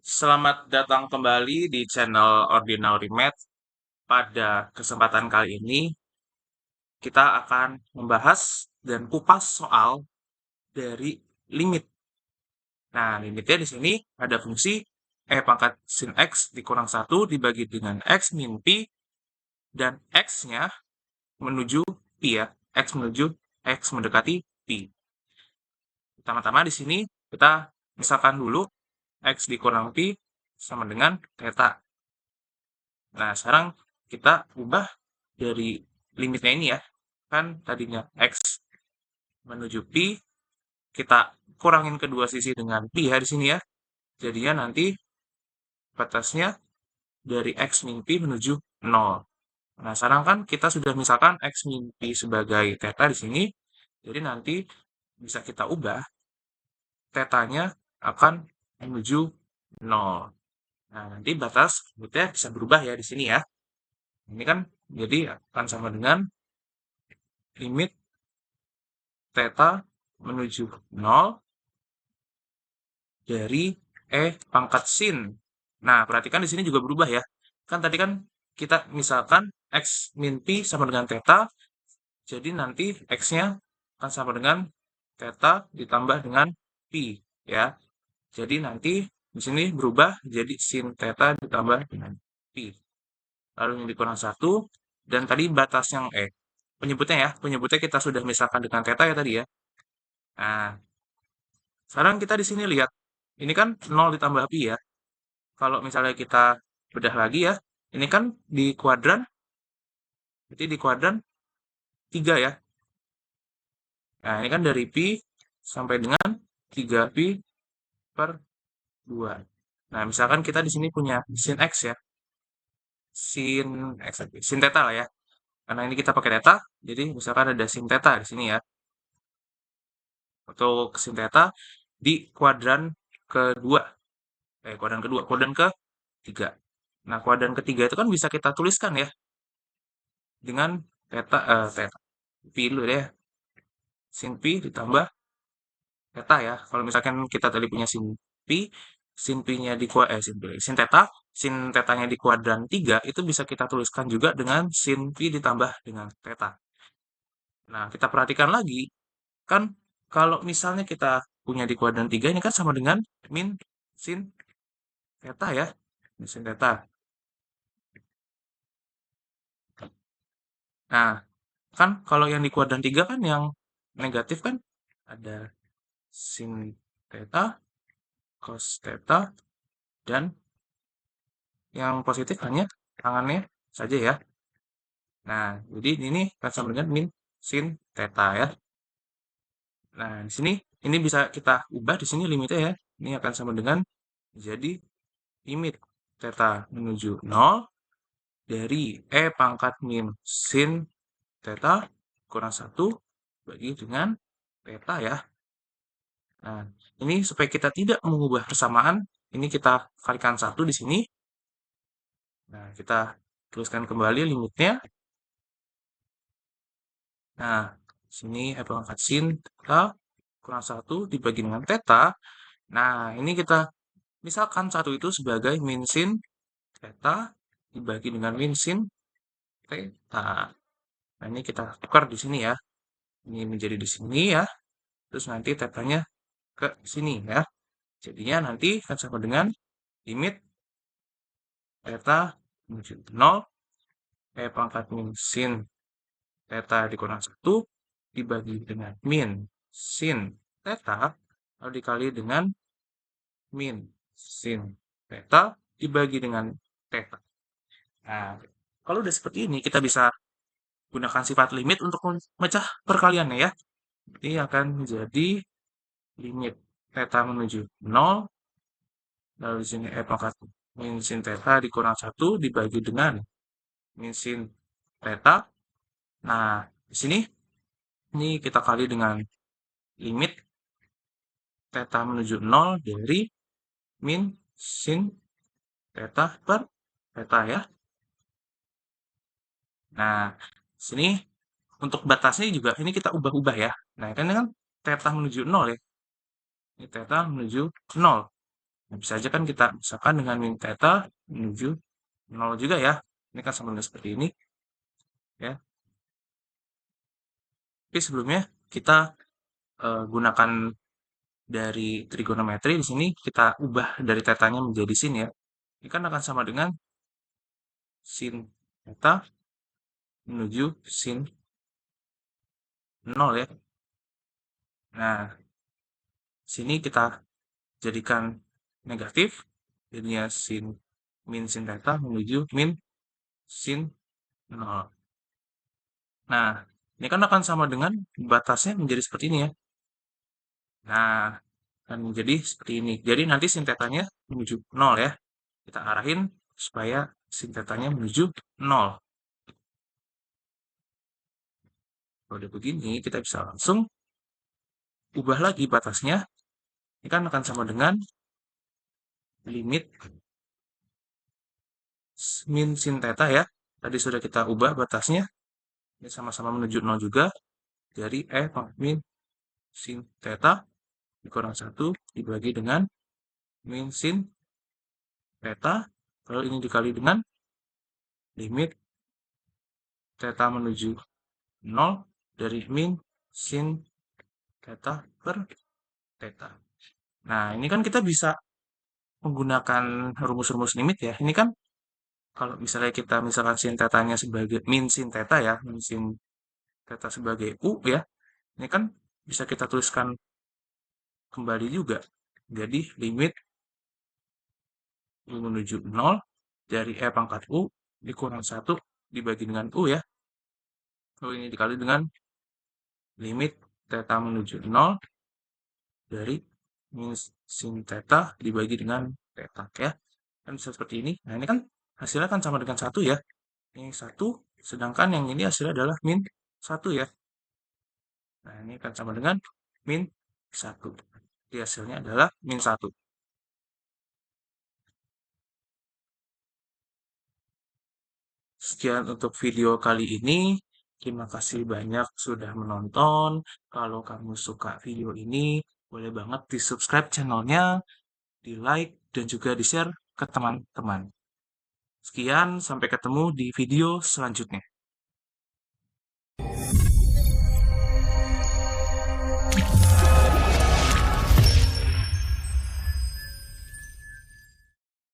Selamat datang kembali di channel Ordinary Math. Pada kesempatan kali ini, kita akan membahas dan kupas soal dari limit. Nah, limitnya di sini ada fungsi E pangkat sin X dikurang 1 dibagi dengan X min Pi, dan X-nya menuju Pi ya. X menuju X mendekati Pi. Pertama-tama di sini kita misalkan dulu X dikurang Pi sama dengan theta. Nah, sekarang kita ubah dari limitnya ini ya. Kan tadinya X menuju Pi, kita kurangin kedua sisi dengan Pi ya di sini ya. Jadinya nanti batasnya dari X min Pi menuju 0. Nah, sekarang kan kita sudah misalkan X min Pi sebagai theta di sini. Jadi nanti bisa kita ubah tetanya akan menuju 0. Nah, nanti batas limitnya bisa berubah ya di sini ya. Ini kan jadi akan sama dengan limit theta menuju 0 dari E pangkat sin. Nah, perhatikan di sini juga berubah ya. Kan tadi kan kita misalkan X min Pi sama dengan theta, jadi nanti X-nya akan sama dengan theta ditambah dengan Pi ya. Jadi nanti di sini berubah jadi sin theta ditambah dengan Pi. Lalu yang dikurang 1, dan tadi batas yang penyebutnya kita sudah misalkan dengan theta ya tadi ya. Nah, sekarang kita di sini lihat, ini kan 0 ditambah pi ya. Kalau misalnya kita bedah lagi ya, ini kan di kuadran, berarti di kuadran 3 ya. Nah, ini kan dari pi sampai dengan 3 pi per 2. Nah, misalkan kita di sini punya sin x ya, sin x, sin theta lah ya. Karena ini kita pakai theta, jadi misalkan ada sin theta di sini ya. Untuk sin theta di kuadran kedua, kuadran ketiga. Nah, kuadran ketiga itu kan bisa kita tuliskan ya dengan theta pi dulu deh, sin pi ditambah theta ya. Kalau misalkan kita tadi punya pi, sin pi-nya di sin theta, sin tetanya di kuadran 3 itu bisa kita tuliskan juga dengan sin pi ditambah dengan theta. Nah, kita perhatikan lagi, kan kalau misalnya kita punya di kuadran 3 ini kan sama dengan min sin theta ya, min sin theta. Nah, kan kalau yang di kuadran 3 kan yang negatif kan ada sin theta, cos theta, dan yang positif hanya tangannya saja ya. Nah, jadi ini akan sama dengan min sin theta ya. Nah, di sini ini bisa kita ubah di sini limitnya ya. Ini akan sama dengan jadi limit theta menuju 0 dari E pangkat min sin theta kurang 1 bagi dengan theta ya. Nah, ini supaya kita tidak mengubah persamaan, ini kita kalikan 1 di sini. Nah, kita tuliskan kembali limitnya. Nah, sini E pangkat sin theta kurang 1 dibagi dengan theta. Nah, ini kita misalkan 1 itu sebagai min sin theta dibagi dengan min sin theta. Nah, ini kita tukar di sini ya. Ini menjadi di sini ya. Terus nanti tetanya ke sini ya. Jadinya nanti akan sama dengan limit theta menuju 0 E pangkat min sin theta dikurang 1 dibagi dengan min sin theta lalu dikali dengan min sin theta dibagi dengan theta. Nah, kalau udah seperti ini kita bisa gunakan sifat limit untuk memecah perkaliannya ya. Ini akan menjadi limit theta menuju 0, lalu di sini E pangkat min sin theta dikurang 1 dibagi dengan min sin theta. Nah, di sini ini kita kali dengan limit theta menuju 0 dari min sin theta per theta ya. Nah, sini untuk batasnya juga ini kita ubah-ubah ya. Nah, kan theta menuju 0 ya. Ini theta menuju 0. Nah, bisa aja kan kita misalkan dengan min theta menuju 0 juga ya. Ini kan sama dengan seperti ini ya. Tapi sebelumnya kita gunakan dari trigonometri di sini kita ubah dari tetanya menjadi sin ya. Ini kan akan sama dengan sin theta menuju sin 0 ya. Nah, sini kita jadikan negatif, jadinya min sin theta menuju min sin 0. Nah, ini kan akan sama dengan batasnya menjadi seperti ini ya. Nah, akan menjadi seperti ini. Jadi nanti sin tetanya menuju 0 ya. Kita arahin supaya sin tetanya menuju 0. Kalau udah begini, kita bisa langsung ubah lagi batasnya. Ini kan akan sama dengan limit min sin theta ya. Tadi sudah kita ubah batasnya. Ini sama-sama menuju 0 juga. Jadi E pangkat min sin theta dikurang 1 dibagi dengan min sin theta. Kalau ini dikali dengan limit theta menuju 0 dari min sin theta per theta. Nah, ini kan kita bisa menggunakan rumus-rumus limit ya. Ini kan kalau misalnya kita misalkan sin tetanya sebagai min sin theta ya, min sin theta sebagai U ya. Ini kan bisa kita tuliskan kembali juga. Jadi limit U menuju 0 dari E pangkat U dikurang 1 dibagi dengan U ya. Lalu ini dikali dengan limit theta menuju 0 dari min sin theta dibagi dengan theta ya. Kan bisa seperti ini. Nah, ini kan hasilnya kan sama dengan 1 ya. Ini 1, sedangkan yang ini hasilnya adalah min 1 ya. Nah, ini akan sama dengan min 1. Jadi hasilnya adalah min 1. Sekian untuk video kali ini. Terima kasih banyak sudah menonton. Kalau kamu suka video ini, boleh banget di-subscribe channelnya, di-like, dan juga di-share ke teman-teman. Sekian, sampai ketemu di video selanjutnya.